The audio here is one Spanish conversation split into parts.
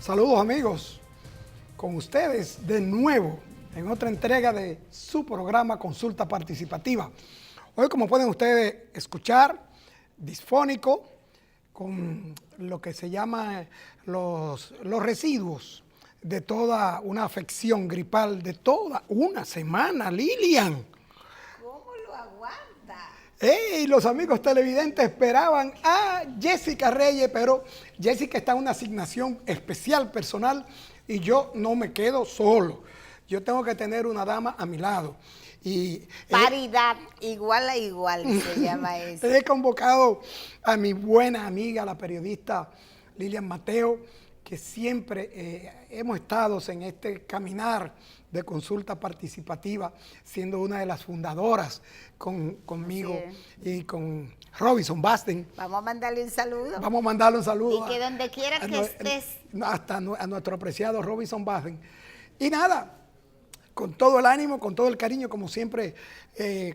Saludos amigos, con ustedes de nuevo en otra entrega de su programa Consulta Participativa. Hoy, como pueden ustedes escuchar, disfónico, con lo que se llama los residuos de toda una afección gripal de toda una semana, Lilian. ¿Cómo lo aguanta? ¡Ey! Los amigos televidentes esperaban a Jessica Reyes, pero Jessica está en una asignación especial personal y yo no me quedo solo. Yo tengo que tener una dama a mi lado. Y Paridad, igual a igual se llama eso. he convocado a mi buena amiga, la periodista Lilian Mateo, que siempre hemos estado en este caminar de consulta participativa, siendo una de las fundadoras conmigo y con Robinson Basten. Vamos a mandarle un saludo. Vamos a mandarle un saludo. Y que donde quiera que estés. Hasta a nuestro apreciado Robinson Basten. Y nada, con todo el ánimo, con todo el cariño, como siempre,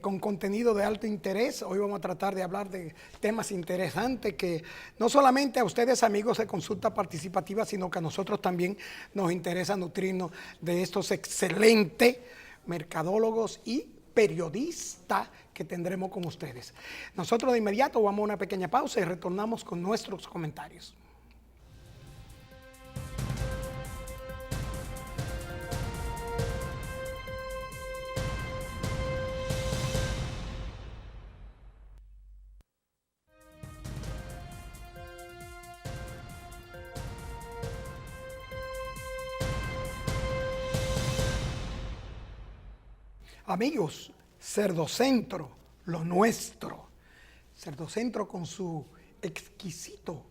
con contenido de alto interés. Hoy vamos a tratar de hablar de temas interesantes que no solamente a ustedes, amigos de Consulta Participativa, sino que a nosotros también nos interesa nutrirnos de estos excelentes mercadólogos y periodistas que tendremos con ustedes. Nosotros de inmediato vamos a una pequeña pausa y retornamos con nuestros comentarios. Amigos, Cerdocentro, lo nuestro. Cerdocentro con su exquisito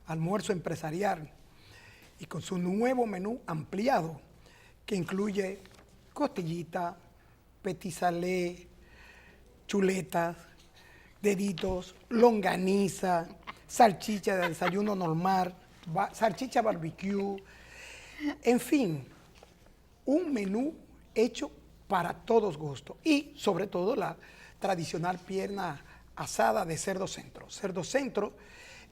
almuerzo empresarial y con su nuevo menú ampliado que incluye costillita, petit salé, chuletas, deditos, longaniza, salchicha de desayuno normal, salchicha barbecue, en fin, un menú hecho para todos gustos y sobre todo la tradicional pierna asada de Cerdocentro. Cerdocentro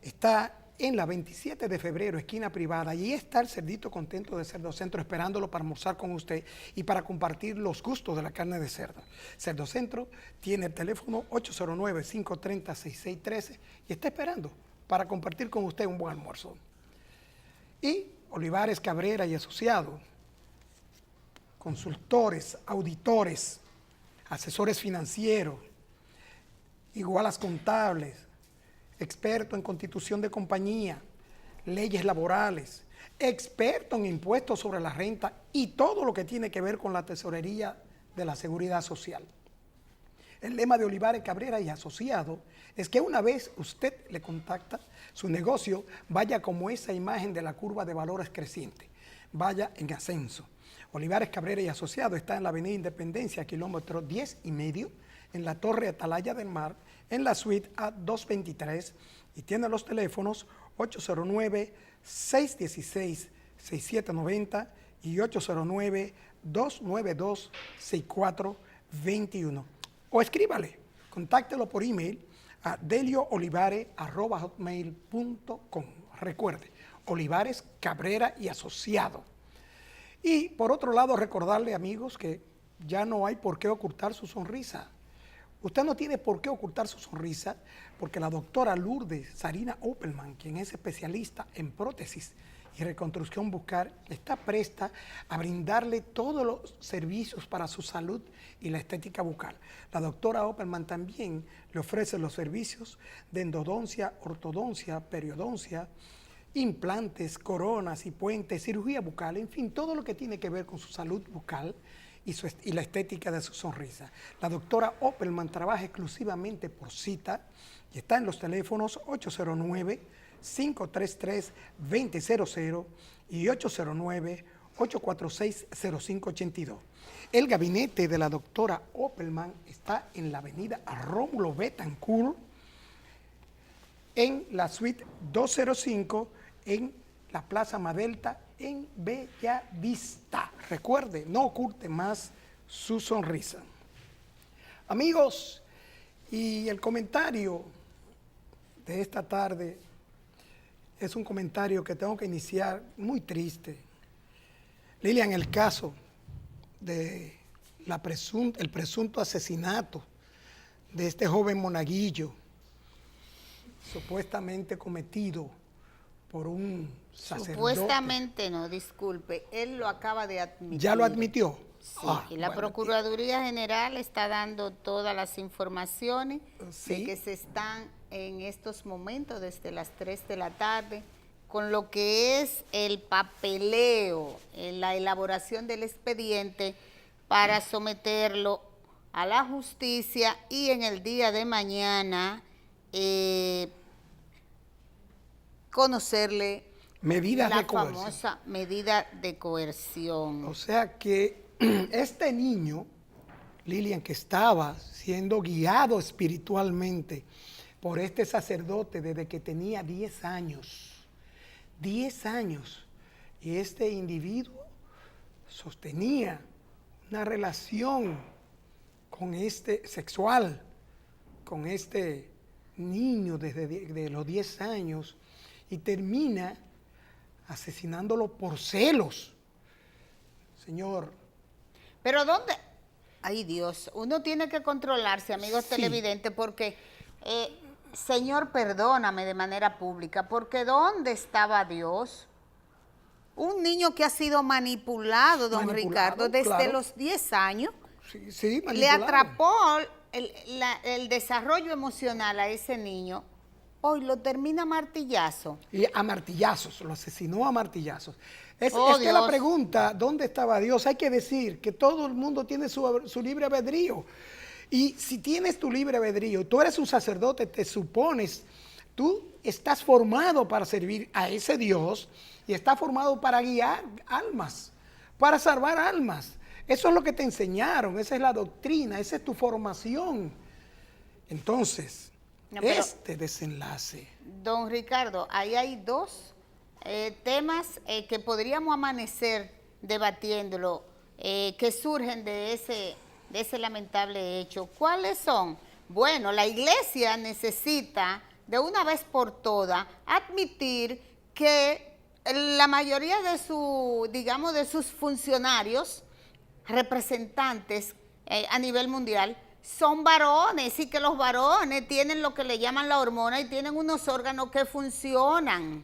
está en la 27 de febrero, esquina privada, y está el cerdito contento de Cerdocentro esperándolo para almorzar con usted y para compartir los gustos de la carne de cerdo. Cerdocentro tiene el teléfono 809-530-6613 y está esperando para compartir con usted un buen almuerzo. Y Olivares Cabrera y Asociados, consultores, auditores, asesores financieros, igualas contables, experto en constitución de compañía, leyes laborales, experto en impuestos sobre la renta y todo lo que tiene que ver con la tesorería de la seguridad social. El lema de Olivares Cabrera y Asociados es que una vez usted le contacta, su negocio vaya como esa imagen de la curva de valores creciente, vaya en ascenso. Olivares Cabrera y Asociados está en la Avenida Independencia, kilómetro 10,5, en la Torre Atalaya del Mar, en la suite A223, y tiene los teléfonos 809-616-6790 y 809-292-6421. O escríbale, contáctelo por email a delioolivares@hotmail.com. Recuerde, Olivares Cabrera y Asociados. Y por otro lado, recordarle, amigos, que ya no hay por qué ocultar su sonrisa. Usted no tiene por qué ocultar su sonrisa porque la doctora Lourdes Sarina Opelman, quien es especialista en prótesis y reconstrucción bucal, está presta a brindarle todos los servicios para su salud y la estética bucal. La doctora Opelman también le ofrece los servicios de endodoncia, ortodoncia, periodoncia, implantes, coronas y puentes, cirugía bucal, en fin, todo lo que tiene que ver con su salud bucal y la estética de su sonrisa. La doctora Opelman trabaja exclusivamente por cita y está en los teléfonos 809-533-2000 y 809-846-0582. El gabinete de la doctora Opelman está en la avenida Rómulo Betancourt, en la suite 205, en la Plaza Madelta, en Bella Vista. Recuerde, no oculte más su sonrisa. Amigos, y el comentario de esta tarde es un comentario que tengo que iniciar muy triste. Lilian, el caso de el presunto asesinato de este joven monaguillo, supuestamente cometido por un sacerdote. Supuestamente no, disculpe, él lo acaba de admitir. ¿Ya lo admitió? Sí, y la Procuraduría General está dando todas las informaciones de que se están en estos momentos desde las 3 de la tarde con lo que es el papeleo, la elaboración del expediente para someterlo a la justicia y en el día de mañana conocerle la famosa medida de coerción. O sea que este niño, Lilian, que estaba siendo guiado espiritualmente por este sacerdote desde que tenía 10 años, 10 años, y este individuo sostenía una relación con sexual, con este niño desde los 10 años, y termina asesinándolo por celos. Señor. Pero ¿dónde? Ay, Dios, uno tiene que controlarse, amigos televidentes, porque, Señor, perdóname de manera pública, porque ¿dónde estaba Dios? Un niño que ha sido manipulado, don Ricardo, desde los 10 años, le atrapó el desarrollo emocional a ese niño. Hoy lo termina a martillazo. Y a martillazos, lo asesinó a martillazos. Es que la pregunta, ¿dónde estaba Dios? Hay que decir que todo el mundo tiene su libre albedrío. Y si tienes tu libre albedrío, tú eres un sacerdote, te supones, tú estás formado para servir a ese Dios y estás formado para guiar almas, para salvar almas. Eso es lo que te enseñaron, esa es la doctrina, esa es tu formación. Entonces, este desenlace. Don Ricardo, ahí hay dos temas que podríamos amanecer debatiéndolo, que surgen de ese lamentable hecho. ¿Cuáles son? Bueno, la iglesia necesita de una vez por todas admitir que la mayoría de de sus funcionarios, representantes a nivel mundial, son varones y que los varones tienen lo que le llaman la hormona y tienen unos órganos que funcionan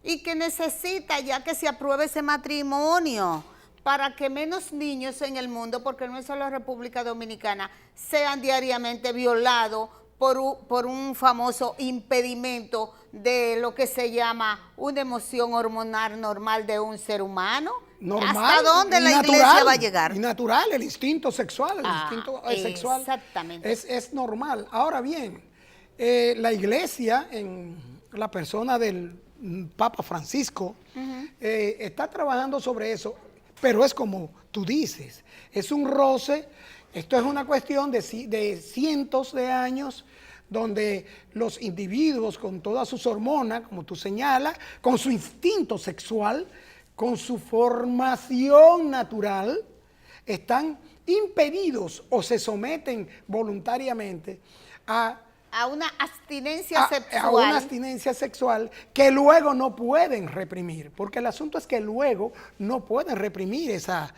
y que necesita ya que se apruebe ese matrimonio para que menos niños en el mundo, porque no es solo República Dominicana, sean diariamente violados por un famoso impedimento de lo que se llama una emoción hormonal normal de un ser humano. Normal, ¿hasta dónde la iglesia va a llegar? Y natural, el instinto sexual, instinto sexual exactamente. Es normal. Ahora bien, la iglesia, en la persona del Papa Francisco, está trabajando sobre eso, pero es como tú dices, es un roce, esto es una cuestión de cientos de años, donde los individuos con todas sus hormonas, como tú señalas, con su instinto sexual, con su formación natural, están impedidos o se someten voluntariamente a una abstinencia sexual. A una abstinencia sexual que luego no pueden reprimir, porque el asunto es que luego no pueden reprimir esa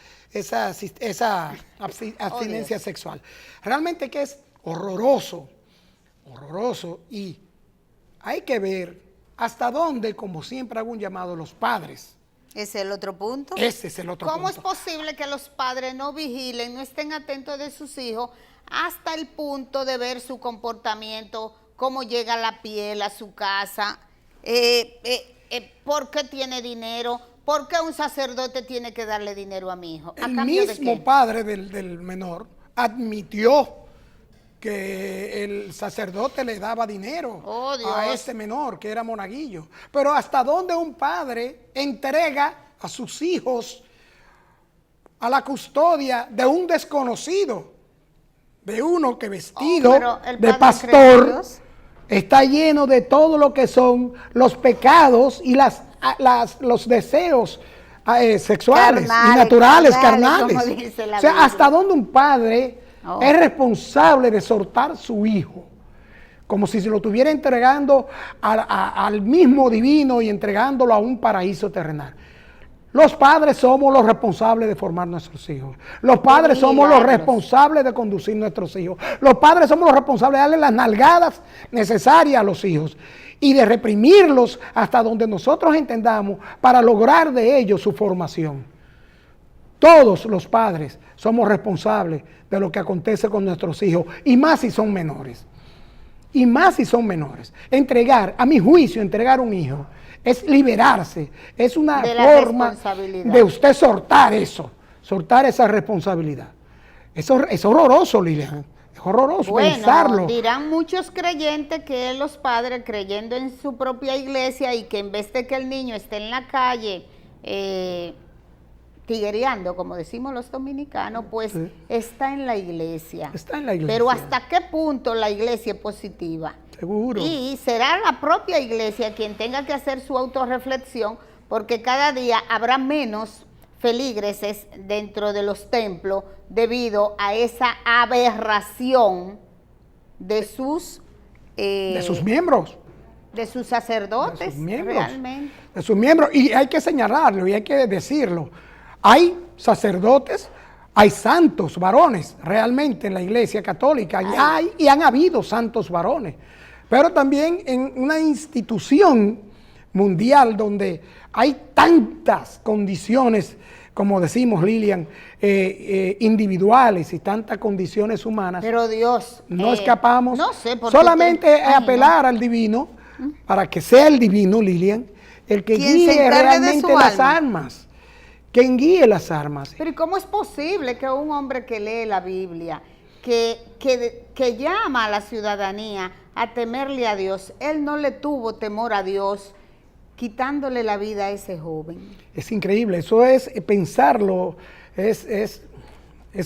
abstinencia sexual. Realmente que es horroroso, y hay que ver hasta dónde, como siempre hago un llamado a los padres. ¿Ese es el otro punto? Ese es el otro punto. ¿Cómo es posible que los padres no vigilen, no estén atentos de sus hijos hasta el punto de ver su comportamiento, cómo llega la piel a su casa, por qué tiene dinero, por qué un sacerdote tiene que darle dinero a mi hijo? El mismo padre del menor admitió que el sacerdote le daba dinero a ese menor, que era monaguillo. Pero ¿hasta dónde un padre entrega a sus hijos a la custodia de un desconocido? De uno que vestido de pastor está lleno de todo lo que son los pecados y los deseos sexuales y naturales, carnales. O sea, ¿hasta dónde un padre es responsable de soltar su hijo como si se lo estuviera entregando al mismo divino y entregándolo a un paraíso terrenal. Los padres somos los responsables de formar nuestros hijos. Los padres somos los responsables de conducir nuestros hijos. Los padres somos los responsables de darle las nalgadas necesarias a los hijos y de reprimirlos hasta donde nosotros entendamos para lograr de ellos su formación. Todos los padres somos responsables de lo que acontece con nuestros hijos, y más si son menores. Y más si son menores. Entregar, a mi juicio, entregar un hijo es liberarse, es una forma de usted soltar eso, soltar esa responsabilidad. Eso es horroroso, Lilian. Es horroroso pensarlo. Dirán muchos creyentes que los padres, creyendo en su propia iglesia, y que en vez de que el niño esté en la calle tiguereando, como decimos los dominicanos, pues sí, está en la iglesia. Está en la iglesia. Pero ¿hasta qué punto la iglesia es positiva? Seguro. Y será la propia iglesia quien tenga que hacer su autorreflexión, porque cada día habrá menos feligreses dentro de los templos debido a esa aberración de sus miembros. De sus sacerdotes, de sus miembros, realmente. De sus miembros, y hay que señalarlo y hay que decirlo. Hay sacerdotes, hay santos varones realmente en la iglesia católica, y han habido santos varones, pero también en una institución mundial donde hay tantas condiciones, como decimos, Lilian, individuales y tantas condiciones humanas. Pero Dios, no escapamos, no sé, solamente apelar al divino, para que sea el divino, Lilian, el que guíe realmente las almas. Quien guíe las armas. Pero ¿y cómo es posible que un hombre que lee la Biblia, que llama a la ciudadanía a temerle a Dios, él no le tuvo temor a Dios, quitándole la vida a ese joven? Es increíble, eso es pensarlo, es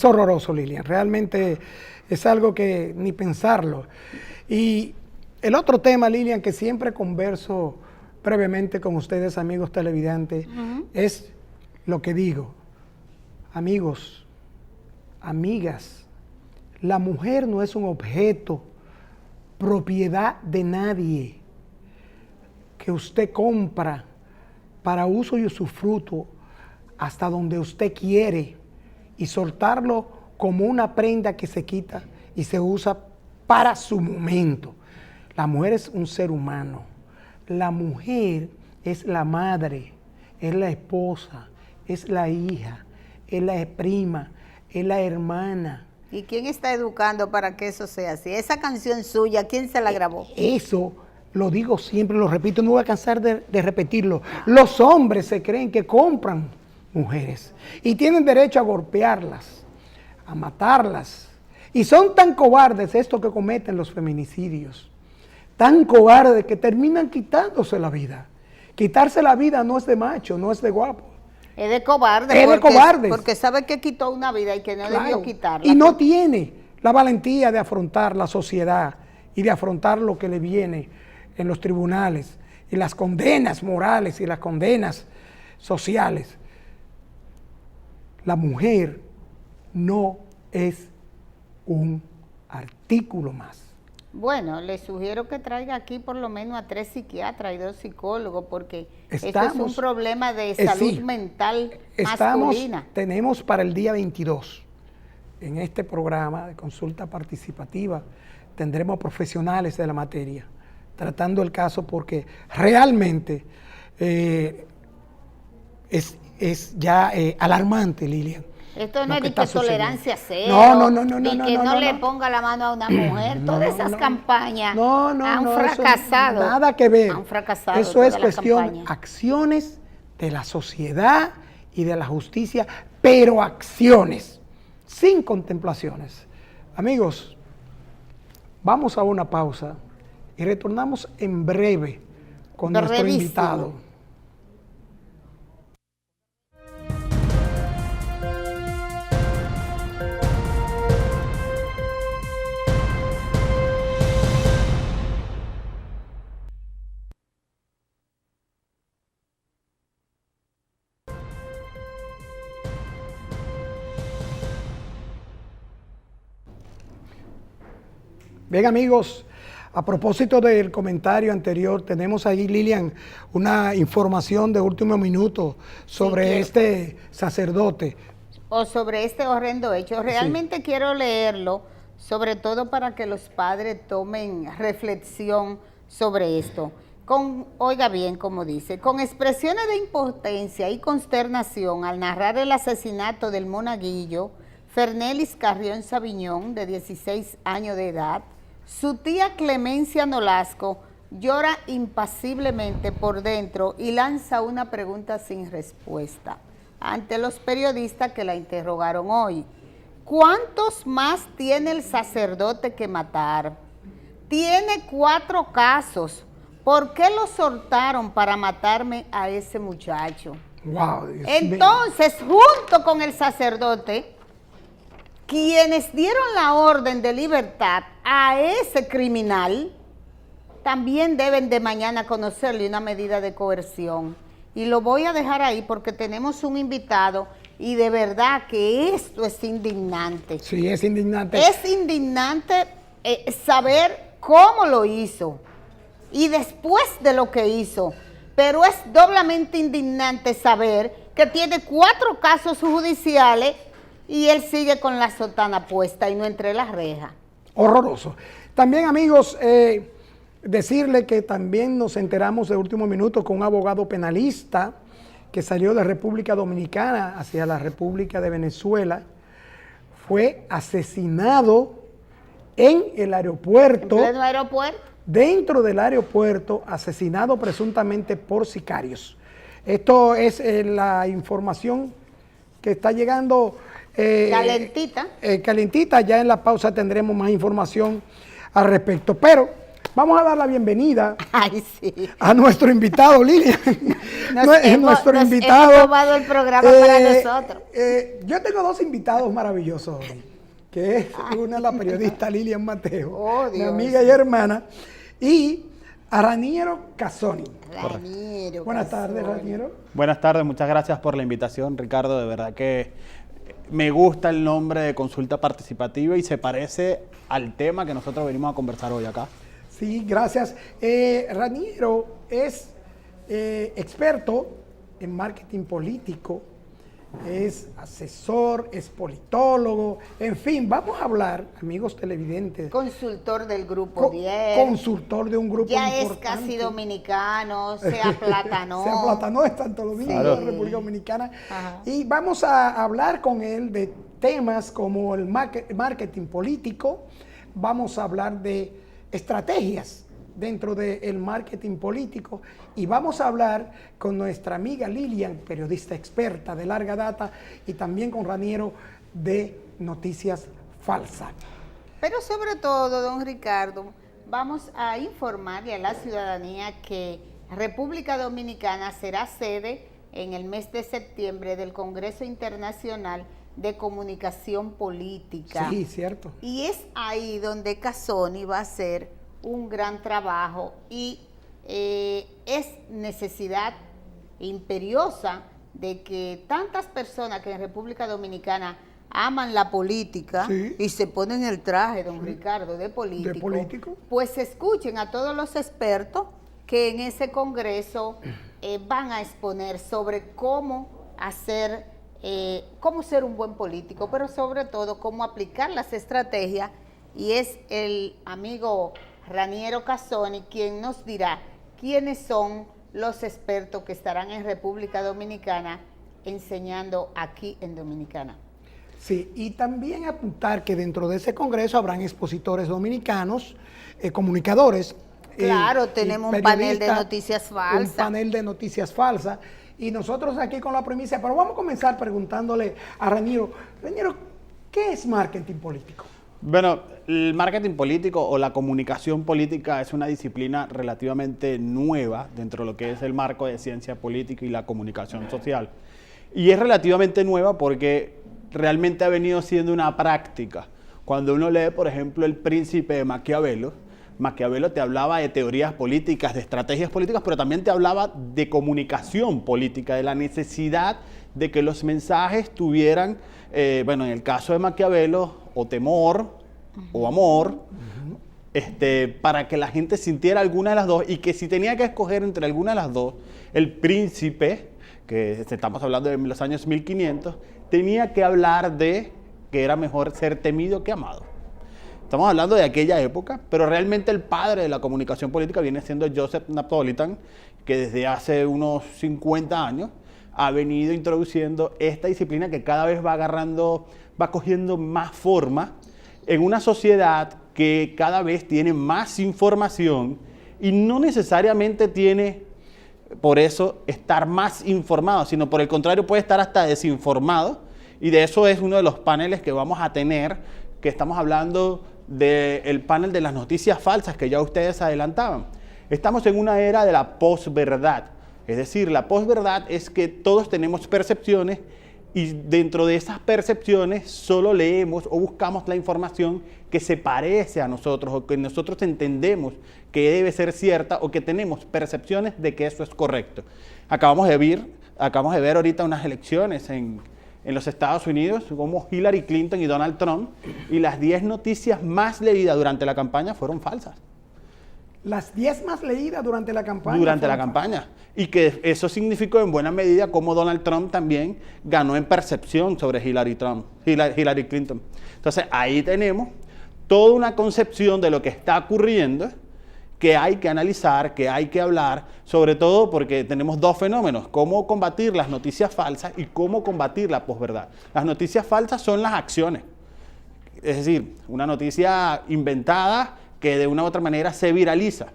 horroroso, Lilian, realmente es algo que ni pensarlo. Y el otro tema, Lilian, que siempre converso brevemente con ustedes, amigos televidentes, es lo que digo. Amigos, amigas, la mujer no es un objeto, propiedad de nadie, que usted compra para uso y usufructo hasta donde usted quiere y soltarlo como una prenda que se quita y se usa para su momento. La mujer es un ser humano. La mujer es la madre, es la esposa, es la hija, es la prima, es la hermana. ¿Y quién está educando para que eso sea así? Esa canción suya, ¿quién se la grabó? Eso lo digo siempre, lo repito, no voy a cansar de repetirlo. Los hombres se creen que compran mujeres y tienen derecho a golpearlas, a matarlas. Y son tan cobardes estos que cometen los feminicidios, tan cobardes que terminan quitándose la vida. Quitarse la vida no es de macho, no es de guapo. Es de cobarde. Es de cobardes. Porque sabe que quitó una vida y que no debió quitarla. Y no tiene la valentía de afrontar la sociedad y de afrontar lo que le viene en los tribunales y las condenas morales y las condenas sociales. La mujer no es un artículo más. Bueno, le sugiero que traiga aquí por lo menos a 3 psiquiatras y 2 psicólogos, porque esto es un problema de salud mental masculina. Tenemos para el día 22, en este programa de consulta participativa, tendremos profesionales de la materia, tratando el caso, porque realmente es ya alarmante, Lilian. Esto no es ni que tolerancia cero, ni que no le ponga la mano a una mujer. Todas esas campañas han fracasado. Nada que ver. Han fracasado. Eso es cuestión, acciones de la sociedad y de la justicia, pero acciones, sin contemplaciones. Amigos, vamos a una pausa y retornamos en breve con nuestro invitado. Bien, amigos, A propósito del comentario anterior, tenemos ahí, Lilian, una información de último minuto sobre Sí, este sacerdote. o sobre este horrendo hecho. Realmente quiero leerlo, sobre todo para que los padres tomen reflexión sobre esto. Oiga bien, como dice, con expresiones de impotencia y consternación al narrar el asesinato del monaguillo Fernelis Carrión Sabiñón, de 16 años de edad, su tía Clemencia Nolasco llora impasiblemente por dentro y lanza una pregunta sin respuesta ante los periodistas que la interrogaron hoy. ¿Cuántos más tiene el sacerdote que matar? Tiene 4 casos. ¿Por qué lo soltaron para matarme a ese muchacho? Wow, Dios mío. Entonces, junto con el sacerdote, quienes dieron la orden de libertad a ese criminal, también deben de mañana conocerle una medida de coerción. Y lo voy a dejar ahí porque tenemos un invitado y de verdad que esto es indignante. Sí, es indignante. Es indignante saber cómo lo hizo y después de lo que hizo, pero es doblemente indignante saber que tiene 4 casos judiciales y él sigue con la sotana puesta y no entre las rejas. Horroroso. También, amigos, decirle que también nos enteramos de último minuto con un abogado penalista que salió de República Dominicana hacia la República de Venezuela, fue asesinado en el aeropuerto. ¿En pleno aeropuerto? Dentro del aeropuerto, asesinado presuntamente por sicarios. Esto es la información que está llegando Calentita. calentita. Ya en la pausa tendremos más información al respecto. Pero vamos a dar la bienvenida Ay, sí. a nuestro invitado, Lilian. Hemos tomado el programa para nosotros. Yo tengo 2 invitados maravillosos hoy, que es una la periodista Lilian Mateo, Oh, mi Dios. amiga y hermana, y a Raniero Casoni. Raniero. Buenas tardes, Raniero. Buenas tardes, muchas gracias por la invitación, Ricardo. De verdad que me gusta el nombre de consulta participativa y se parece al tema que nosotros venimos a conversar hoy acá. Sí, gracias. Raniero es experto en marketing político, es asesor, es politólogo, en fin, vamos a hablar, amigos televidentes. Consultor del Grupo 10. Consultor de un grupo Ya importante. es casi dominicano, se aplatanó. Se aplatanó, es Santo Domingo, Claro. de la República Dominicana. Ajá. Y vamos a hablar con él de temas como el marketing político, vamos a hablar de estrategias dentro del marketing político y vamos a hablar con nuestra amiga Lilian, periodista experta de larga data, y también con Raniero de noticias falsas. Pero sobre todo, don Ricardo, vamos a informarle a la ciudadanía que República Dominicana será sede en el mes de septiembre del Congreso Internacional de Comunicación Política. Sí, cierto. Y es ahí donde Casoni va a hacer un gran trabajo y es necesidad imperiosa de que tantas personas que en República Dominicana aman la política Sí. y se ponen el traje, don Ricardo, de político, pues escuchen a todos los expertos que en ese congreso van a exponer sobre cómo hacer, cómo ser un buen político, pero sobre todo cómo aplicar las estrategias, y es el amigo Raniero Casoni quien nos dirá quiénes son los expertos que estarán en República Dominicana enseñando aquí en Dominicana. Sí, y también apuntar que dentro de ese congreso habrán expositores dominicanos, comunicadores. Claro, y tenemos un panel de periodistas, noticias falsas. Un panel de noticias falsas. Y nosotros aquí con la primicia, pero vamos a comenzar preguntándole a Raniero. Raniero, ¿qué es marketing político? Bueno, el marketing político o la comunicación política es una disciplina relativamente nueva dentro de lo que es el marco de ciencia política y la comunicación social. Y es relativamente nueva porque realmente ha venido siendo una práctica. Cuando uno lee, por ejemplo, El Príncipe de Maquiavelo, Maquiavelo te hablaba de teorías políticas, de estrategias políticas, pero también te hablaba de comunicación política, de la necesidad de que los mensajes tuvieran, bueno, en el caso de Maquiavelo, o temor, o amor, para que la gente sintiera alguna de las dos y que si tenía que escoger entre alguna de las dos, el príncipe, que estamos hablando de los años 1500, tenía que hablar de que era mejor ser temido que amado. Estamos hablando de aquella época, pero realmente el padre de la comunicación política viene siendo Joseph Napolitan, que desde hace unos 50 años ha venido introduciendo esta disciplina que cada vez va cogiendo más forma en una sociedad que cada vez tiene más información y no necesariamente tiene, por eso, estar más informado, sino por el contrario puede estar hasta desinformado, y de eso es uno de los paneles que vamos a tener, que estamos hablando del panel de las noticias falsas que ya ustedes adelantaban. Estamos en una era de la posverdad, es decir, la posverdad es que todos tenemos percepciones y dentro de esas percepciones solo leemos o buscamos la información que se parece a nosotros o que nosotros entendemos que debe ser cierta o que tenemos percepciones de que eso es correcto. Acabamos de ver ahorita unas elecciones en los Estados Unidos, como Hillary Clinton y Donald Trump, y las 10 noticias más leídas durante la campaña fueron falsas. Las 10 más leídas durante la campaña. Durante la campaña. Y que eso significó en buena medida cómo Donald Trump también ganó en percepción sobre Hillary Clinton. Entonces ahí tenemos toda una concepción de lo que está ocurriendo, que hay que analizar, que hay que hablar, sobre todo porque tenemos dos fenómenos: cómo combatir las noticias falsas y cómo combatir la posverdad. Las noticias falsas son las acciones, es decir, una noticia inventada que de una u otra manera se viraliza.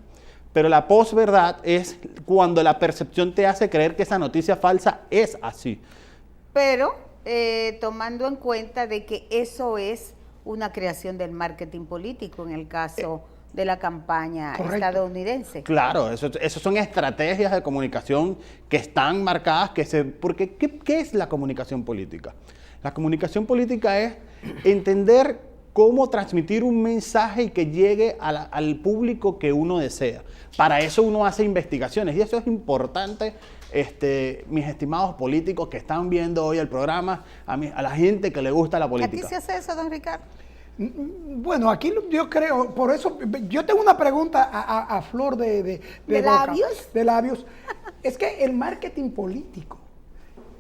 Pero la posverdad es cuando la percepción te hace creer que esa noticia falsa es así. Pero tomando en cuenta de que eso es una creación del marketing político en el caso de la campaña estadounidense. Claro, eso son estrategias de comunicación que están marcadas, porque ¿qué es la comunicación política? La comunicación política es entender cómo transmitir un mensaje y que llegue al público que uno desea. Para eso uno hace investigaciones y eso es importante, mis estimados políticos que están viendo hoy el programa, a la gente que le gusta la política. ¿Aquí se hace eso, don Ricardo? Bueno, aquí yo creo, por eso, yo tengo una pregunta a flor de boca, labios. de labios. Es que el marketing político,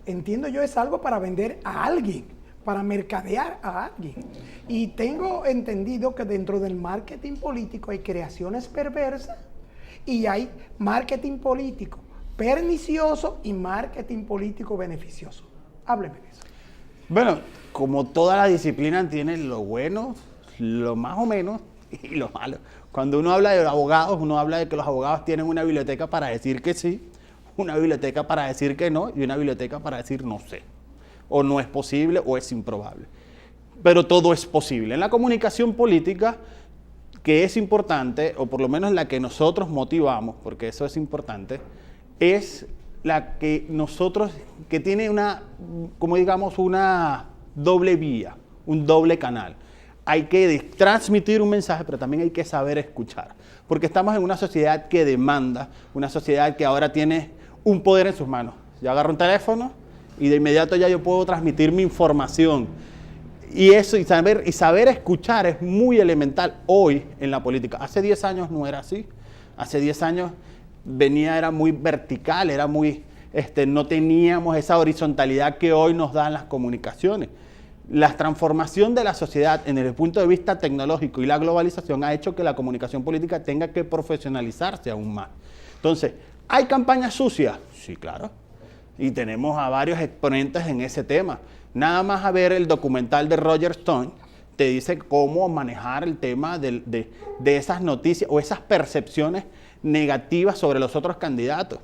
entiendo yo, es algo para vender a alguien, para mercadear a alguien. Y tengo entendido que dentro del marketing político hay creaciones perversas y hay marketing político pernicioso y marketing político beneficioso. Hábleme de eso. Bueno, como toda la disciplina tiene lo bueno, lo más o menos y lo malo. Cuando uno habla de abogados, uno habla de que los abogados tienen una biblioteca para decir que sí, una biblioteca para decir que no y una biblioteca para decir no sé, o no es posible o es improbable. Pero todo es posible. En la comunicación política, que es importante, o por lo menos la que nosotros motivamos, porque eso es importante, es la que que tiene una doble vía, un doble canal. Hay que transmitir un mensaje, pero también hay que saber escuchar. Porque estamos en una sociedad que demanda, una sociedad que ahora tiene un poder en sus manos. Yo agarro un teléfono y de inmediato ya yo puedo transmitir mi información. Y eso, y saber escuchar es muy elemental hoy en la política. Hace 10 años no era así. Hace 10 años era muy vertical, no teníamos esa horizontalidad que hoy nos dan las comunicaciones. La transformación de la sociedad en el punto de vista tecnológico y la globalización ha hecho que la comunicación política tenga que profesionalizarse aún más. Entonces, ¿hay campañas sucias? Sí, claro. Y tenemos a varios exponentes en ese tema. Nada más a ver el documental de Roger Stone, te dice cómo manejar el tema de esas noticias o esas percepciones negativas sobre los otros candidatos.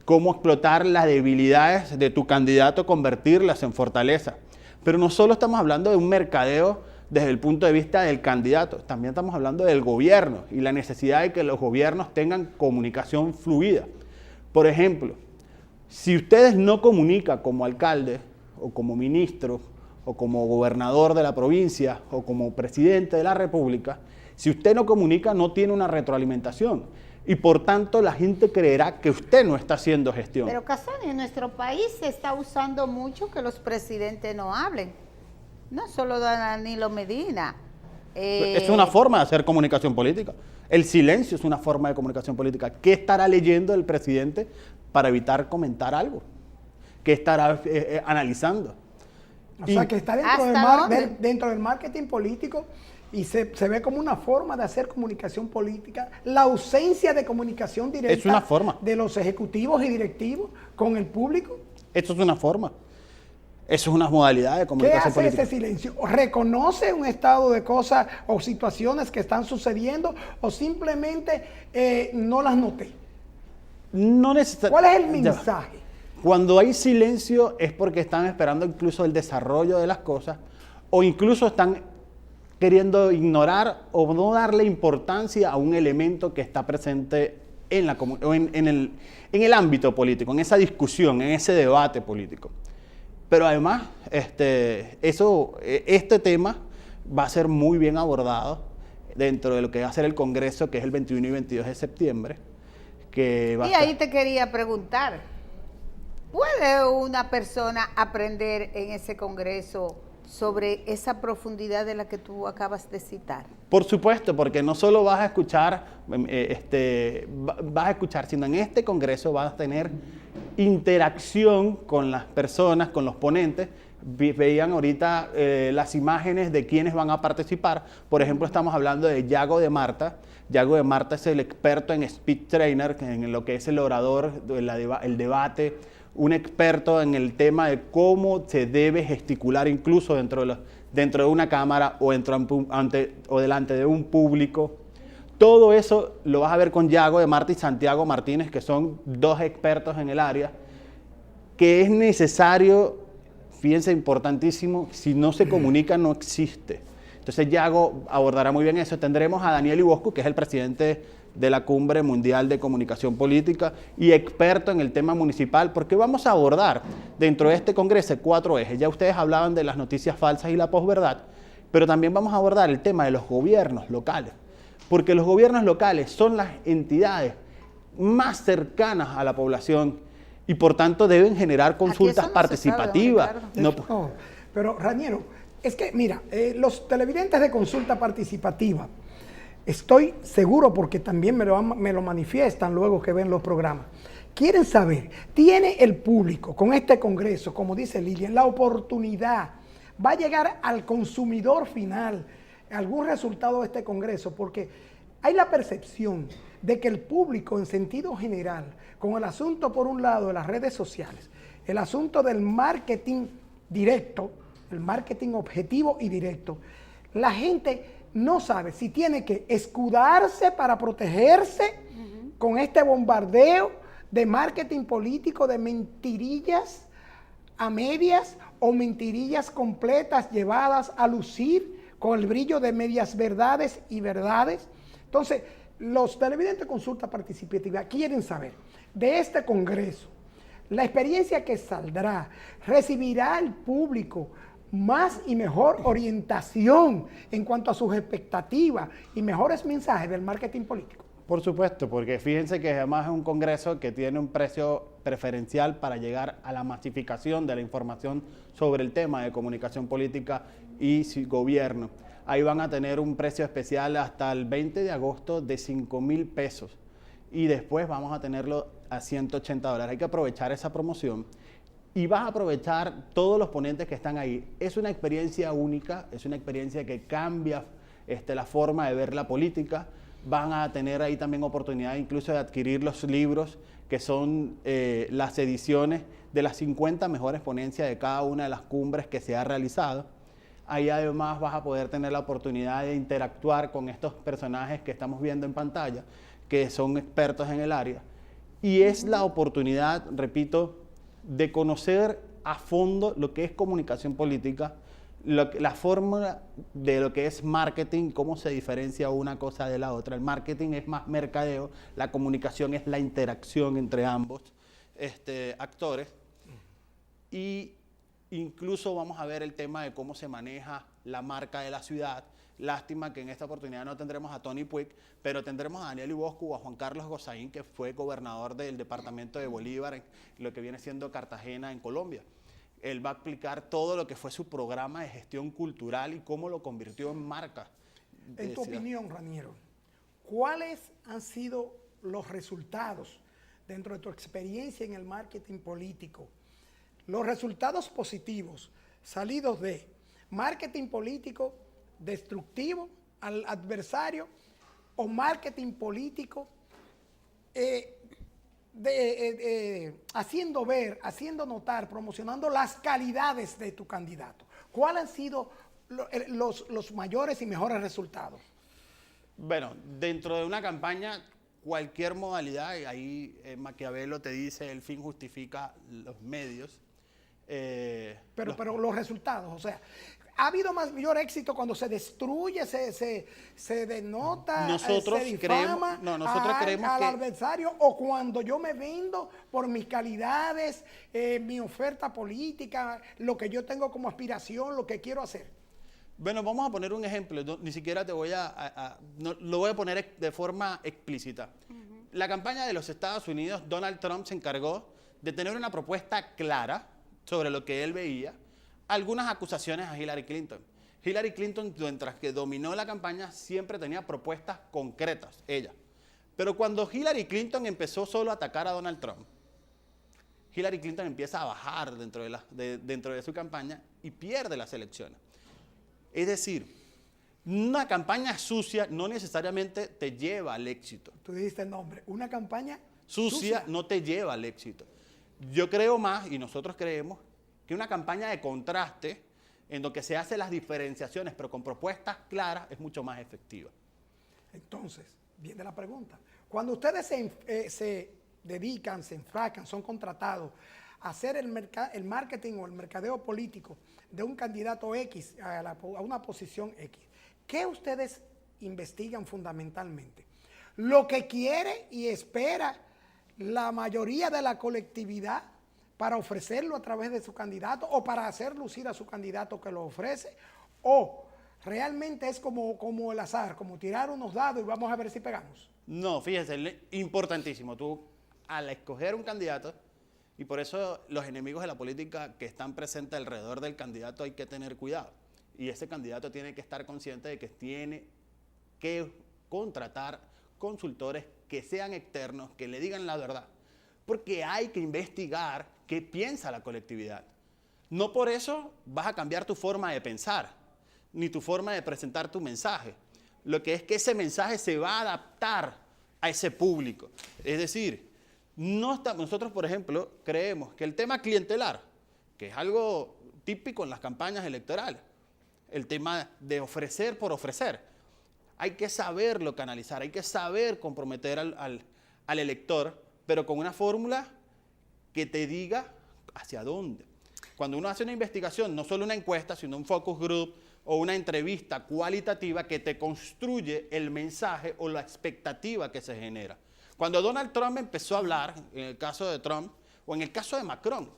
Cómo explotar las debilidades de tu candidato, convertirlas en fortaleza. Pero no solo estamos hablando de un mercadeo desde el punto de vista del candidato, también estamos hablando del gobierno y la necesidad de que los gobiernos tengan comunicación fluida. Por ejemplo, si ustedes no comunican como alcalde o como ministro o como gobernador de la provincia o como presidente de la república, si usted no comunica no tiene una retroalimentación y por tanto la gente creerá que usted no está haciendo gestión. Pero Casoni, en nuestro país se está usando mucho que los presidentes no hablen. No solo Danilo Medina, Es una forma de hacer comunicación política. El silencio es una forma de comunicación política. ¿Qué estará leyendo el presidente para evitar comentar algo? ¿Qué estará analizando? O sea, que está dentro del marketing político y se ve como una forma de hacer comunicación política. La ausencia de comunicación directa es una forma de los ejecutivos y directivos con el público. Eso es una forma. Eso es una modalidad de comunicación política. ¿Qué hace ese silencio? ¿Reconoce un estado de cosas o situaciones que están sucediendo o simplemente no las noté? No ¿Cuál es el mensaje? Cuando hay silencio es porque están esperando incluso el desarrollo de las cosas o incluso están queriendo ignorar o no darle importancia a un elemento que está presente en el ámbito político, en esa discusión, en ese debate político. Pero además, este tema va a ser muy bien abordado dentro de lo que va a ser el Congreso, que es el 21 y 22 de septiembre. Y ahí te quería preguntar, ¿puede una persona aprender en ese Congreso sobre esa profundidad de la que tú acabas de citar? Por supuesto, porque no solo vas a escuchar, sino en este Congreso vas a tener interacción con las personas, con los ponentes. Veían ahorita las imágenes de quienes van a participar. Por ejemplo, estamos hablando de Yago de Marta. Yago de Marta es el experto en speech trainer, en lo que es el orador, el debate, un experto en el tema de cómo se debe gesticular incluso dentro de una cámara o delante de un público. Todo eso lo vas a ver con Yago de Marta y Santiago Martínez, que son dos expertos en el área, que es necesario, fíjense, importantísimo, si no se comunica no existe. Entonces Yago abordará muy bien eso. Tendremos a Daniel Iboscu, que es el presidente de la Cumbre Mundial de Comunicación Política y experto en el tema municipal, porque vamos a abordar dentro de este congreso 4 ejes. Ya ustedes hablaban de las noticias falsas y la posverdad, pero también vamos a abordar el tema de los gobiernos locales, porque los gobiernos locales son las entidades más cercanas a la población y por tanto deben generar consultas participativas. Pero Raniero, es que mira, los televidentes de consulta participativa, estoy seguro porque también me lo manifiestan luego que ven los programas, quieren saber, ¿tiene el público con este congreso, como dice Lilian, la oportunidad, va a llegar al consumidor final algún resultado de este congreso? Porque hay la percepción de que el público en sentido general, con el asunto por un lado de las redes sociales, el asunto del marketing directo, el marketing objetivo y directo, la gente no sabe si tiene que escudarse para protegerse con este bombardeo de marketing político, de mentirillas a medias o mentirillas completas llevadas a lucir con el brillo de medias verdades y verdades. Entonces, los televidentes de consulta participativa quieren saber de este congreso, la experiencia que saldrá, recibirá el público más y mejor orientación en cuanto a sus expectativas y mejores mensajes del marketing político. Por supuesto, porque fíjense que además es un congreso que tiene un precio preferencial para llegar a la masificación de la información sobre el tema de comunicación política y gobierno. Ahí van a tener un precio especial hasta el 20 de agosto de 5,000 pesos y después vamos a tenerlo a $180. Hay que aprovechar esa promoción. Y vas a aprovechar todos los ponentes que están ahí. Es una experiencia única, es una experiencia que cambia la forma de ver la política. Van a tener ahí también oportunidad incluso de adquirir los libros, que son las ediciones de las 50 mejores ponencias de cada una de las cumbres que se ha realizado. Ahí además vas a poder tener la oportunidad de interactuar con estos personajes que estamos viendo en pantalla, que son expertos en el área. Y es la oportunidad, repito, de conocer a fondo lo que es comunicación política, la fórmula de lo que es marketing, cómo se diferencia una cosa de la otra. El marketing es más mercadeo, la comunicación es la interacción entre ambos actores. Y incluso vamos a ver el tema de cómo se maneja la marca de la ciudad. Lástima que en esta oportunidad no tendremos a Tony Puig, pero tendremos a Daniel Iboscu o a Juan Carlos Gozaín, que fue gobernador del departamento de Bolívar, en lo que viene siendo Cartagena, en Colombia. Él va a explicar todo lo que fue su programa de gestión cultural y cómo lo convirtió en marca En tu decía. opinión, Raniero, ¿cuáles han sido los resultados dentro de tu experiencia en el marketing político? Los resultados positivos salidos de marketing político destructivo al adversario o marketing político haciendo ver, haciendo notar, promocionando las calidades de tu candidato. ¿Cuáles han sido los mayores y mejores resultados? Bueno, dentro de una campaña, cualquier modalidad, y ahí Maquiavelo te dice, el fin justifica los medios. Pero los resultados, o sea, ¿ha habido mayor éxito cuando se destruye, se denota, Nosotros se difama creemos al que adversario, o cuando yo me vendo por mis calidades, mi oferta política, lo que yo tengo como aspiración, lo que quiero hacer? Bueno, vamos a poner un ejemplo, ni siquiera te voy no, lo voy a poner de forma explícita. La campaña de los Estados Unidos, Donald Trump se encargó de tener una propuesta clara sobre lo que él veía, algunas acusaciones a Hillary Clinton. Hillary Clinton, mientras que dominó la campaña, siempre tenía propuestas concretas, ella. Pero cuando Hillary Clinton empezó solo a atacar a Donald Trump, Hillary Clinton empieza a bajar dentro de su campaña y pierde las elecciones. Es decir, una campaña sucia no necesariamente te lleva al éxito. Tú dijiste el nombre, una campaña Sucia no te lleva al éxito. Yo creo más, y nosotros creemos, que una campaña de contraste, en lo que se hacen las diferenciaciones, pero con propuestas claras, es mucho más efectiva. Entonces, viene la pregunta. Cuando ustedes se dedican, se enfracan, son contratados a hacer el marketing o el mercadeo político de un candidato X a una posición X, ¿qué ustedes investigan fundamentalmente? Lo que quiere y espera la mayoría de la colectividad para ofrecerlo a través de su candidato o para hacer lucir a su candidato que lo ofrece, o realmente es como el azar, como tirar unos dados y vamos a ver si pegamos. No, fíjense, importantísimo. Tú, al escoger un candidato, y por eso los enemigos de la política que están presentes alrededor del candidato hay que tener cuidado. Y ese candidato tiene que estar consciente de que tiene que contratar consultores que sean externos, que le digan la verdad. Porque hay que investigar qué piensa la colectividad. No por eso vas a cambiar tu forma de pensar, ni tu forma de presentar tu mensaje. Lo que es que ese mensaje se va a adaptar a ese público. Es decir, nosotros, por ejemplo, creemos que el tema clientelar, que es algo típico en las campañas electorales, el tema de ofrecer por ofrecer, hay que saberlo canalizar, hay que saber comprometer al elector, pero con una fórmula que te diga hacia dónde. Cuando uno hace una investigación, no solo una encuesta, sino un focus group o una entrevista cualitativa que te construye el mensaje o la expectativa que se genera. Cuando Donald Trump empezó a hablar, en el caso de Trump, o en el caso de Macron,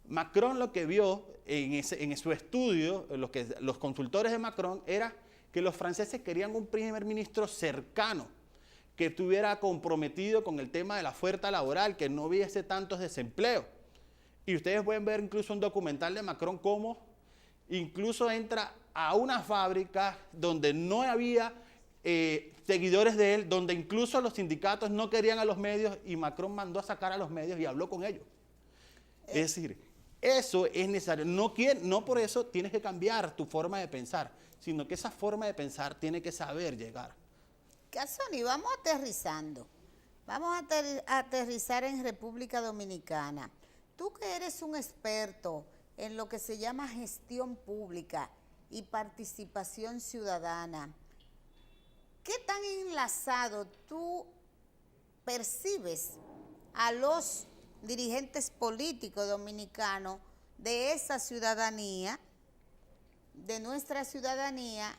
Macron lo que vio en su estudio, los consultores de Macron, era que los franceses querían un primer ministro cercano, que estuviera comprometido con el tema de la oferta laboral, que no hubiese tantos desempleos. Y ustedes pueden ver incluso un documental de Macron cómo incluso entra a una fábrica donde no había seguidores de él, donde incluso los sindicatos no querían a los medios y Macron mandó a sacar a los medios y habló con ellos. Es decir, eso es necesario. No por eso tienes que cambiar tu forma de pensar, sino que esa forma de pensar tiene que saber llegar. Casoni, vamos aterrizando. Vamos a aterrizar en República Dominicana. Tú que eres un experto en lo que se llama gestión pública y participación ciudadana, ¿qué tan enlazado tú percibes a los dirigentes políticos dominicanos de esa ciudadanía, de nuestra ciudadanía,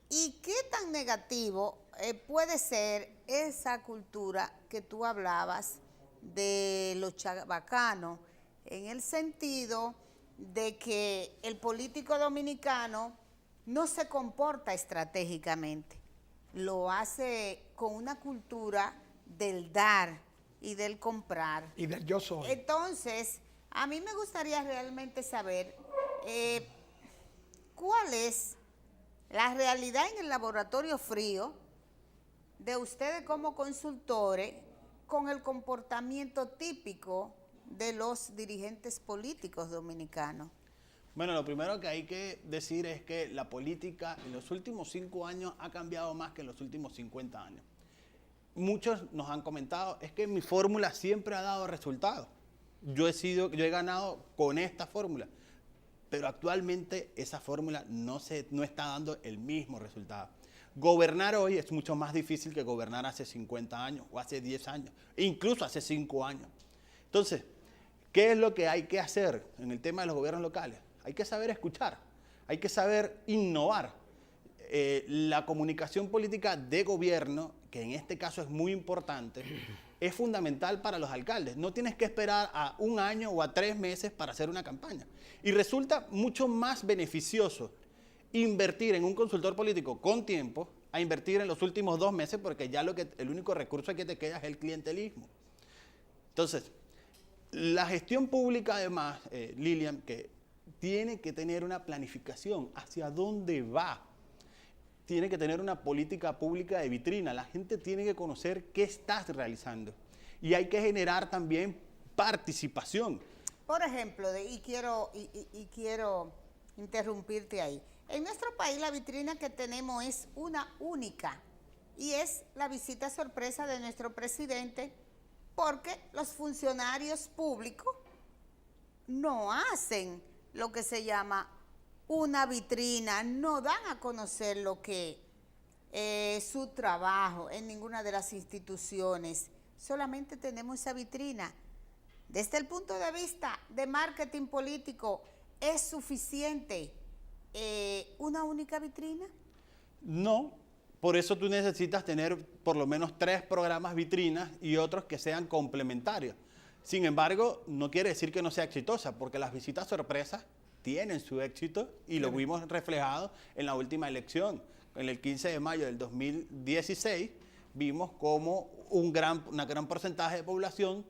y qué tan negativo puede ser esa cultura que tú hablabas de los chabacanos, en el sentido de que el político dominicano no se comporta estratégicamente, lo hace con una cultura del dar y del comprar. Y del yo soy. Entonces, a mí me gustaría realmente saber cuál es la realidad en el laboratorio frío de ustedes como consultores con el comportamiento típico de los dirigentes políticos dominicanos. Bueno, lo primero que hay que decir es que la política en los últimos 5 años ha cambiado más que en los últimos 50 años. Muchos nos han comentado, es que mi fórmula siempre ha dado resultados. Yo he ganado con esta fórmula, pero actualmente esa fórmula no está dando el mismo resultado. Gobernar hoy es mucho más difícil que gobernar hace 50 años o hace 10 años, e incluso hace 5 años. Entonces, ¿qué es lo que hay que hacer en el tema de los gobiernos locales? Hay que saber escuchar, hay que saber innovar. La comunicación política de gobierno, que en este caso es muy importante, es fundamental para los alcaldes. No tienes que esperar a 1 año o a 3 meses para hacer una campaña. Y resulta mucho más beneficioso invertir en un consultor político con tiempo a invertir en los últimos 2 meses, porque ya el único recurso que te queda es el clientelismo. Entonces, la gestión pública además, Lilian, que tiene que tener una planificación hacia dónde va. Tiene que tener una política pública de vitrina. La gente tiene que conocer qué estás realizando. Y hay que generar también participación. Por ejemplo, quiero interrumpirte ahí. En nuestro país la vitrina que tenemos es una única y es la visita sorpresa de nuestro presidente, porque los funcionarios públicos no hacen lo que se llama una vitrina, no dan a conocer lo que su trabajo en ninguna de las instituciones. Solamente tenemos esa vitrina. Desde el punto de vista de marketing político, ¿es suficiente una única vitrina? No, por eso tú necesitas tener por lo menos 3 programas vitrinas y otros que sean complementarios. Sin embargo, no quiere decir que no sea exitosa, porque las visitas sorpresas tienen su éxito y lo vimos reflejado en la última elección. En el 15 de mayo del 2016 vimos cómo un gran porcentaje de población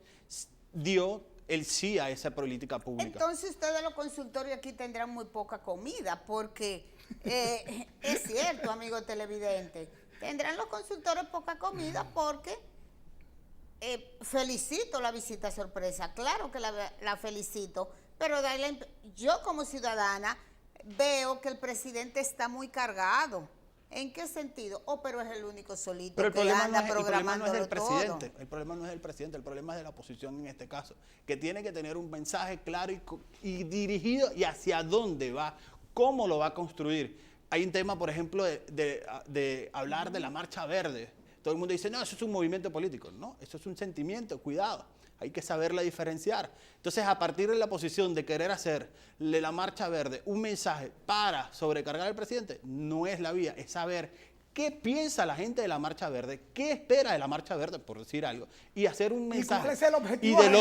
dio el sí a esa política pública. Entonces ustedes los consultorios aquí tendrán muy poca comida, porque es cierto, amigo televidente, tendrán los consultores poca comida porque felicito la visita sorpresa, claro que la felicito, pero yo como ciudadana veo que el presidente está muy cargado. ¿En qué sentido? Pero es el único solito pero que anda programando todo. El problema no es el presidente, el problema es de la oposición en este caso, que tiene que tener un mensaje claro y dirigido y hacia dónde va, cómo lo va a construir. Hay un tema, por ejemplo, de hablar de la Marcha Verde. Todo el mundo dice, no, eso es un movimiento político. No, eso es un sentimiento, cuidado. Hay que saberla diferenciar. Entonces, a partir de la posición de querer hacerle la Marcha Verde un mensaje para sobrecargar al presidente, no es la vía, es saber qué piensa la gente de la Marcha Verde, qué espera de la Marcha Verde, por decir algo, y hacer un mensaje. Y del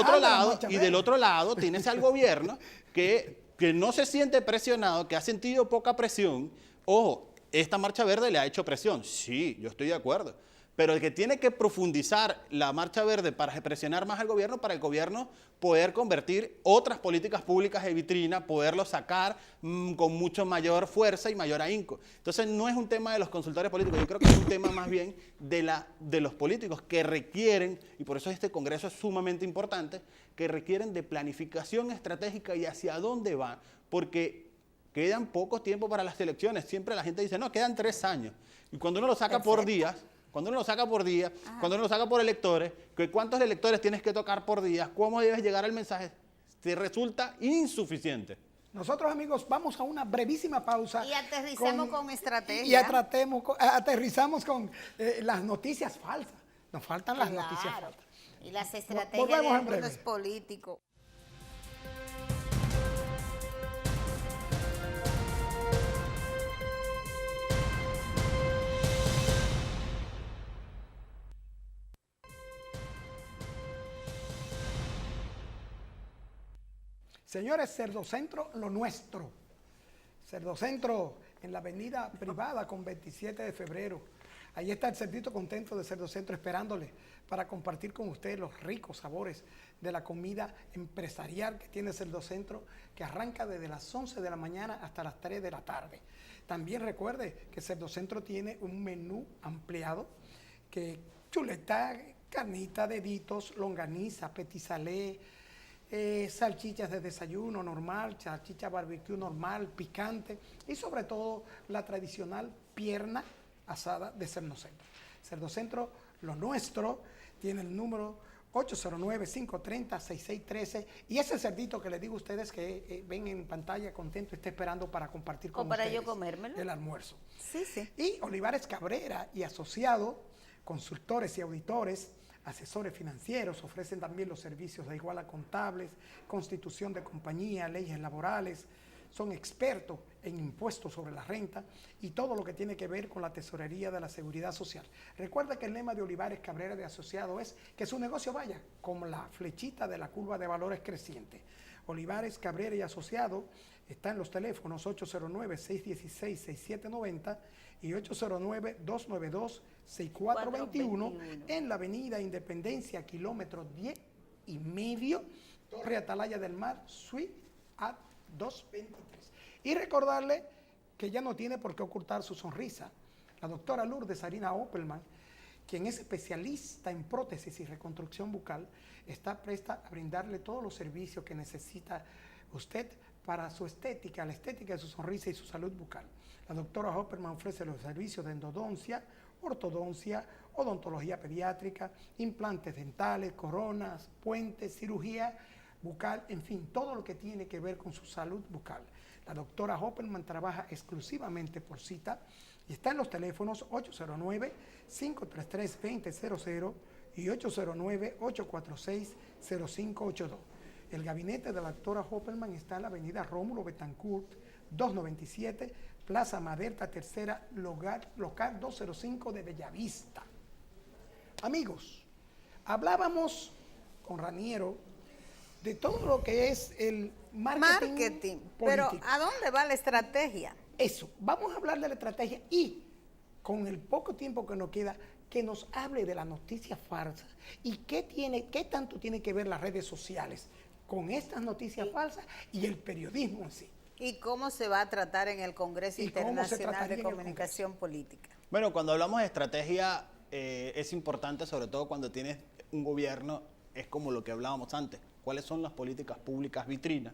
otro lado tienes al gobierno que no se siente presionado, que ha sentido poca presión. Ojo, esta Marcha Verde le ha hecho presión. Sí, yo estoy de acuerdo. Pero el que tiene que profundizar la Marcha Verde para presionar más al gobierno, para el gobierno poder convertir otras políticas públicas de vitrina, poderlo sacar con mucho mayor fuerza y mayor ahínco. Entonces no es un tema de los consultores políticos, yo creo que es un tema más bien de los políticos que requieren, y por eso este congreso es sumamente importante, que requieren de planificación estratégica y hacia dónde van, porque quedan poco tiempo para las elecciones. Siempre la gente dice, no, quedan 3 años. Y cuando uno lo saca por días, cuando uno lo saca por electores, ¿cuántos electores tienes que tocar por día? ¿Cómo debes llegar al mensaje? Te resulta insuficiente. Nosotros, amigos, vamos a una brevísima pausa. Y aterrizamos con estrategia. Y aterrizamos con las noticias falsas. Nos faltan las noticias falsas. Y las estrategias de algunos políticos. Señores, Cerdocentro, lo nuestro. Cerdocentro en la avenida Privada con 27 de febrero. Ahí está el cerdito contento de Cerdocentro esperándole para compartir con ustedes los ricos sabores de la comida empresarial que tiene Cerdocentro, que arranca desde las 11 de la mañana hasta las 3 de la tarde. También recuerde que Cerdocentro tiene un menú ampliado, que chuleta, carnita, deditos, longaniza, petit salé, salchichas de desayuno normal, salchicha barbecue normal, picante y sobre todo la tradicional pierna asada de Cerdocentro. Cerdocentro, lo nuestro, tiene el número 809-530-6613 y ese cerdito que les digo a ustedes que ven en pantalla contento está esperando para compartir con para ustedes yo comérmelo. el almuerzo. Sí, sí. Y Olivares Cabrera y asociado, consultores y auditores, asesores financieros, ofrecen también los servicios de igual a contables, constitución de compañía, leyes laborales, son expertos en impuestos sobre la renta y todo lo que tiene que ver con la tesorería de la seguridad social. Recuerda que el lema de Olivares Cabrera de Asociado es que su negocio vaya como la flechita de la curva de valores creciente. Olivares Cabrera y Asociado está en los teléfonos 809-616-6790 y 809-292-6421 en la avenida Independencia, kilómetro 10,5, Torre Atalaya del Mar, Suite A 223. Y recordarle que ya no tiene por qué ocultar su sonrisa. La doctora Lourdes Sarina Opelman, quien es especialista en prótesis y reconstrucción bucal, está presta a brindarle todos los servicios que necesita usted para su estética, la estética de su sonrisa y su salud bucal. La doctora Opelman ofrece los servicios de endodoncia, ortodoncia, odontología pediátrica, implantes dentales, coronas, puentes, cirugía bucal, en fin, todo lo que tiene que ver con su salud bucal. La doctora Opelman trabaja exclusivamente por cita y está en los teléfonos 809-533-2000 y 809-846-0582. El gabinete de la doctora Opelman está en la avenida Rómulo Betancourt, 297, Plaza Maderta Tercera, local 205 de Bellavista. Amigos, hablábamos con Raniero de todo lo que es el marketing pero político. ¿a dónde va la estrategia? Eso, vamos a hablar de la estrategia y con el poco tiempo que nos queda, que nos hable de las noticias falsas y qué tanto tiene que ver las redes sociales con estas noticias falsas y el periodismo en sí. ¿Y cómo se va a tratar en el Congreso ¿Y cómo se Internacional trataría de en el Comunicación Política? Bueno, cuando hablamos de estrategia, es importante, sobre todo cuando tienes un gobierno, es como lo que hablábamos antes. ¿Cuáles son las políticas públicas vitrinas?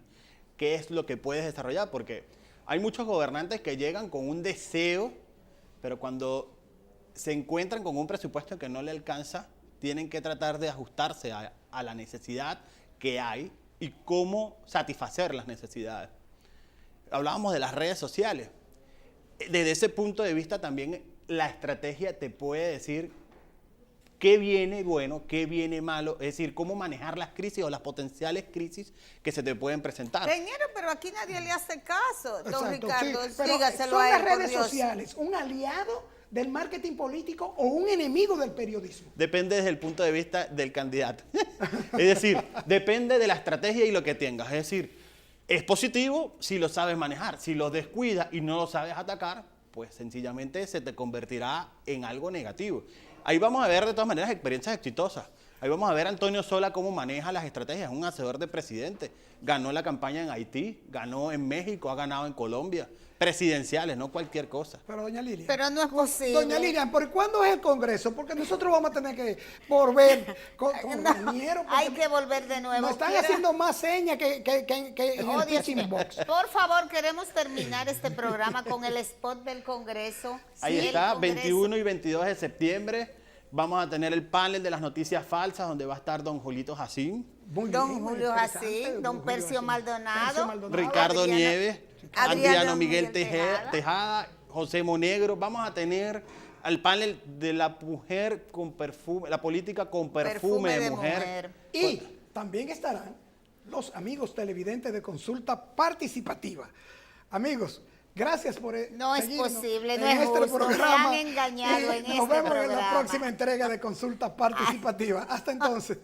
¿Qué es lo que puedes desarrollar? Porque hay muchos gobernantes que llegan con un deseo, pero cuando se encuentran con un presupuesto que no le alcanza, tienen que tratar de ajustarse a la necesidad que hay y cómo satisfacer las necesidades. Hablábamos de las redes sociales. Desde ese punto de vista también la estrategia te puede decir qué viene bueno, qué viene malo, es decir, cómo manejar las crisis o las potenciales crisis que se te pueden presentar. Ingeniero, pero aquí nadie le hace caso. Don Exacto, Ricardo, sí, pero dígaselo son a él, las por redes Dios. sociales, un aliado del marketing político o un enemigo del periodismo. Depende desde el punto de vista del candidato. Es decir, depende de la estrategia y lo que tengas. Es decir, es positivo si lo sabes manejar. Si lo descuidas y no lo sabes atacar, pues sencillamente se te convertirá en algo negativo. Ahí vamos a ver de todas maneras experiencias exitosas. Ahí vamos a ver a Antonio Sola cómo maneja las estrategias, es un hacedor de presidente. Ganó la campaña en Haití, ganó en México, ha ganado en Colombia. Presidenciales, no cualquier cosa. Pero doña Lilian. Pero no es posible. Doña Lilian, ¿por cuándo es el Congreso? Porque nosotros vamos a tener que volver con Raniero. Hay que volver de nuevo. Nos están haciendo más señas que en Oh, el Dios pitching mío. box. Por favor, queremos terminar este programa con el spot del Congreso. Ahí Sí, está, el Congreso. 21 y 22 de septiembre. Vamos a tener el panel de las noticias falsas, donde va a estar don Julito Jacín, Muy Don bien, muy Julio interesante, Jacín, don Julio Percio Jacín. Maldonado. Ricardo Adriano- Nieves, Adriano Adriano Miguel Miguel Tejada, José Monegro. Vamos a tener al panel de la mujer con perfume, la política con perfume, de mujer. Y también estarán los amigos televidentes de Consulta Participativa. Amigos, gracias por No es seguirnos posible, en no es este justo, me programa. han engañado en Nos este vemos en la programa. próxima entrega de Consulta Participativa. Hasta entonces.